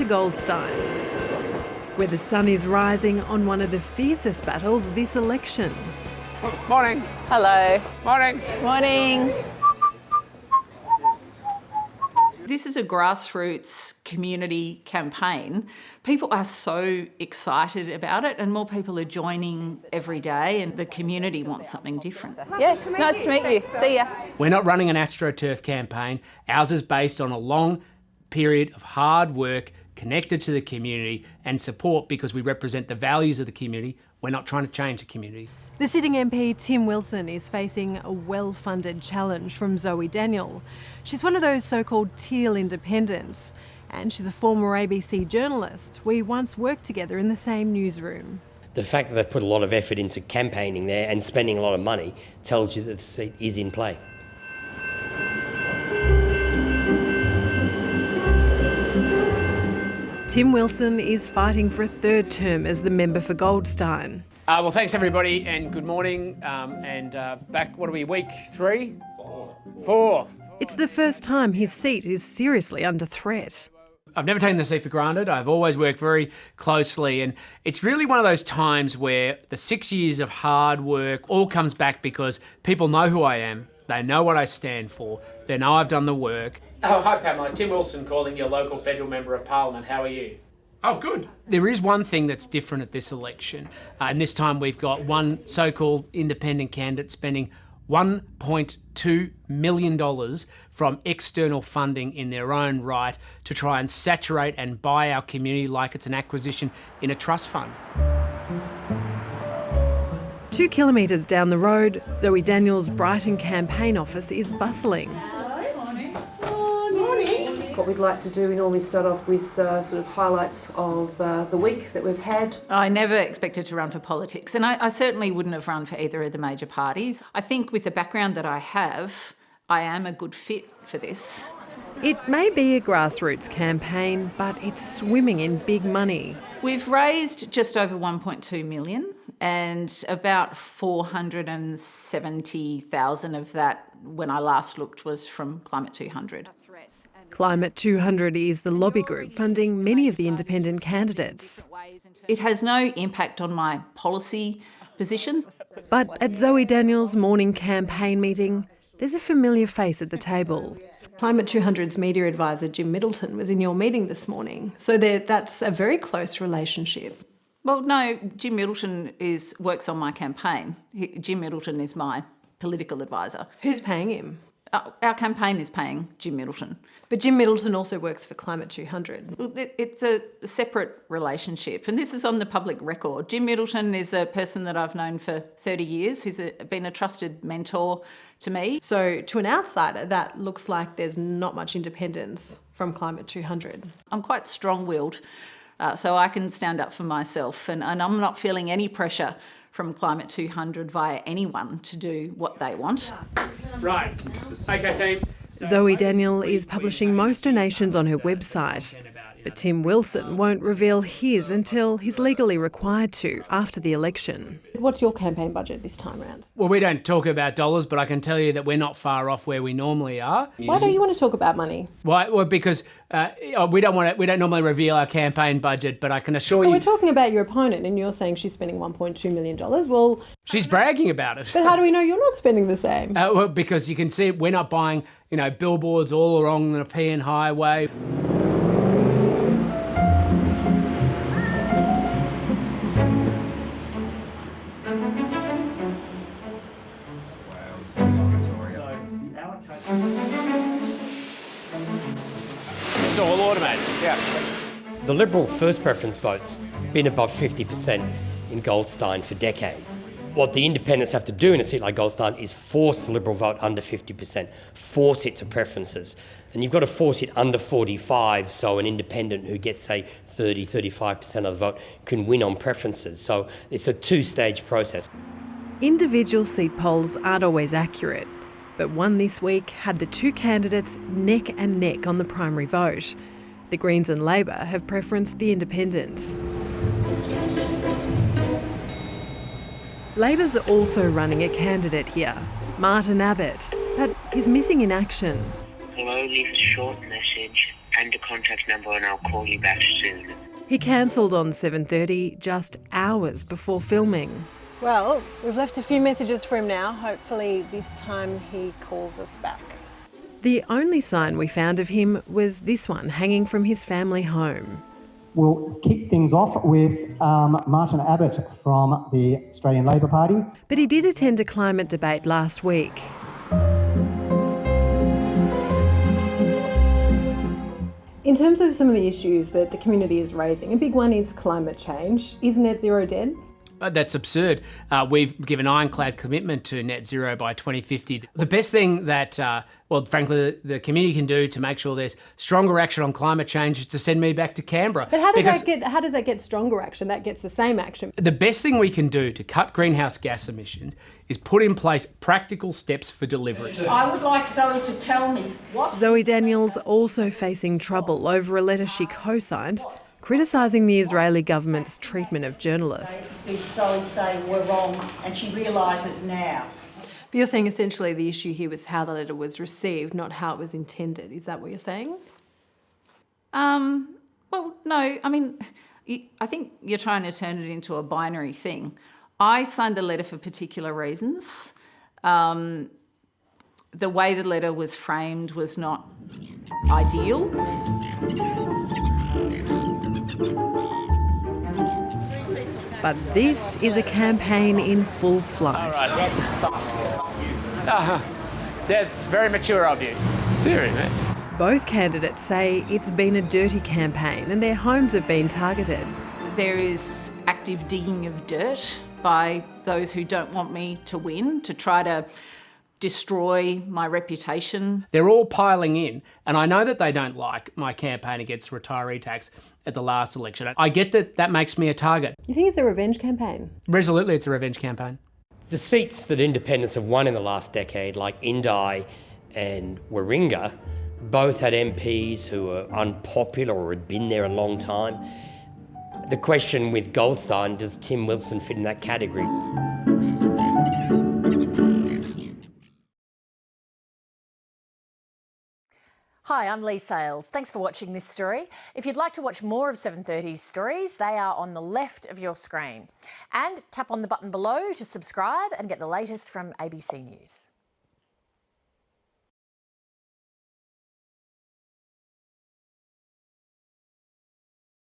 to Goldstein, where the sun is rising on one of the fiercest battles this election. Morning. Hello. Morning. Morning. This is a grassroots community campaign. People are so excited about it and more people are joining every day and the community wants something different. Yeah, nice to meet you. See ya. We're not running an AstroTurf campaign. Ours is based on a long period of hard work connected to the community and support because we represent the values of the community. We're not trying to change the community. The sitting MP, Tim Wilson, is facing a well-funded challenge from Zoe Daniels. She's one of those so-called teal independents, and she's a former ABC journalist. We once worked together in the same newsroom. The fact that they've put a lot of effort into campaigning there and spending a lot of money tells you that the seat is in play. Tim Wilson is fighting for a third term as the member for Goldstein. Well, thanks everybody and good morning. Back, what are we, week 3? 4. It's the first time his seat is seriously under threat. I've never taken the seat for granted. I've always worked very closely and it's really one of those times where the 6 years of hard work all comes back because people know who I am. They know what I stand for. They know I've done the work. Oh, hi Pamela. Tim Wilson calling your local federal member of parliament. How are you? Oh, good. There is one thing that's different at this election, and this time we've got one so-called independent candidate spending $1.2 million from external funding in their own right to try and saturate and buy our community like it's an acquisition in a trust fund. 2 kilometres down the road, Zoe Daniels' Brighton campaign office is bustling. What we'd like to do, we normally start off with sort of highlights of the week that we've had. I never expected to run for politics and I certainly wouldn't have run for either of the major parties. I think with the background that I have, I am a good fit for this. It may be a grassroots campaign, but it's swimming in big money. We've raised just over 1.2 million and about 470,000 of that, when I last looked, was from Climate 200. Climate 200 is the lobby group funding many of the independent candidates. It has no impact on my policy positions. But at Zoe Daniels' morning campaign meeting, there's a familiar face at the table. Climate 200's media advisor Jim Middleton was in your meeting this morning, so that's a very close relationship. Well, no, Jim Middleton works on my campaign. Jim Middleton is my political advisor. Who's paying him? Our campaign is paying Jim Middleton. But Jim Middleton also works for Climate 200. Well, it's a separate relationship, and this is on the public record. Jim Middleton is a person that I've known for 30 years. He's been a trusted mentor to me. So to an outsider, that looks like there's not much independence from Climate 200. I'm quite strong-willed, so I can stand up for myself, and I'm not feeling any pressure from Climate 200 via anyone to do what they want. Right. Okay, team. Zoe Daniels is publishing most donations on her website, but Tim Wilson won't reveal his until he's legally required to after the election. What's your campaign budget this time round? Well, we don't talk about dollars, but I can tell you that we're not far off where we normally are. Why don't you want to talk about money? Why? Well, because we don't normally reveal our campaign budget, but I can assure you... We're talking about your opponent and you're saying she's spending $1.2 million. Well... She's bragging about it. But how do we know you're not spending the same? Well, because you can see we're not buying, billboards all along the Nepean Highway. It's all automated. Yeah. The Liberal first preference vote's been above 50% in Goldstein for decades. What the independents have to do in a seat like Goldstein is force the Liberal vote under 50%, force it to preferences. And you've got to force it under 45 so an independent who gets, say, 30, 35% of the vote can win on preferences. So it's a two-stage process. Individual seat polls aren't always accurate, but one this week had the 2 candidates neck and neck on the primary vote. The Greens and Labor have preferenced the independents. Labor's also running a candidate here, Martin Abbott, but he's missing in action. Hello, leave a short message and the contact number, and I'll call you back soon. He cancelled on 7:30 just hours before filming. Well, we've left a few messages for him now. Hopefully this time he calls us back. The only sign we found of him was this one hanging from his family home. We'll kick things off with Martin Abbott from the Australian Labor Party. But he did attend a climate debate last week. In terms of some of the issues that the community is raising, a big one is climate change. Is net zero dead? That's absurd. We've given ironclad commitment to net zero by 2050. The best thing that, frankly, the community can do to make sure there's stronger action on climate change is to send me back to Canberra. But how does that get stronger action? That gets the same action. The best thing we can do to cut greenhouse gas emissions is put in place practical steps for delivery. I would like Zoe to tell me what... Zoe Daniels also facing trouble over a letter she co-signed criticising the Israeli government's treatment of journalists. Did Zoe say we're wrong and she realises now? But you're saying essentially the issue here was how the letter was received, not how it was intended. Is that what you're saying? Well, no. I mean, I think you're trying to turn it into a binary thing. I signed the letter for particular reasons. The way the letter was framed was not ideal. But this is a campaign in full flight. That's very mature of you. Dearie me. Both candidates say it's been a dirty campaign and their homes have been targeted. There is active digging of dirt by those who don't want me to win, to try to destroy my reputation. They're all piling in, and I know that they don't like my campaign against retiree tax at the last election. I get that that makes me a target. You think it's a revenge campaign? Resolutely, it's a revenge campaign. The seats that independents have won in the last decade, like Indi and Warringah, both had MPs who were unpopular or had been there a long time. The question with Goldstein, does Tim Wilson fit in that category? Hi, I'm Lee Sales. Thanks for watching this story. If you'd like to watch more of 7:30's stories, they are on the left of your screen. And tap on the button below to subscribe and get the latest from ABC News.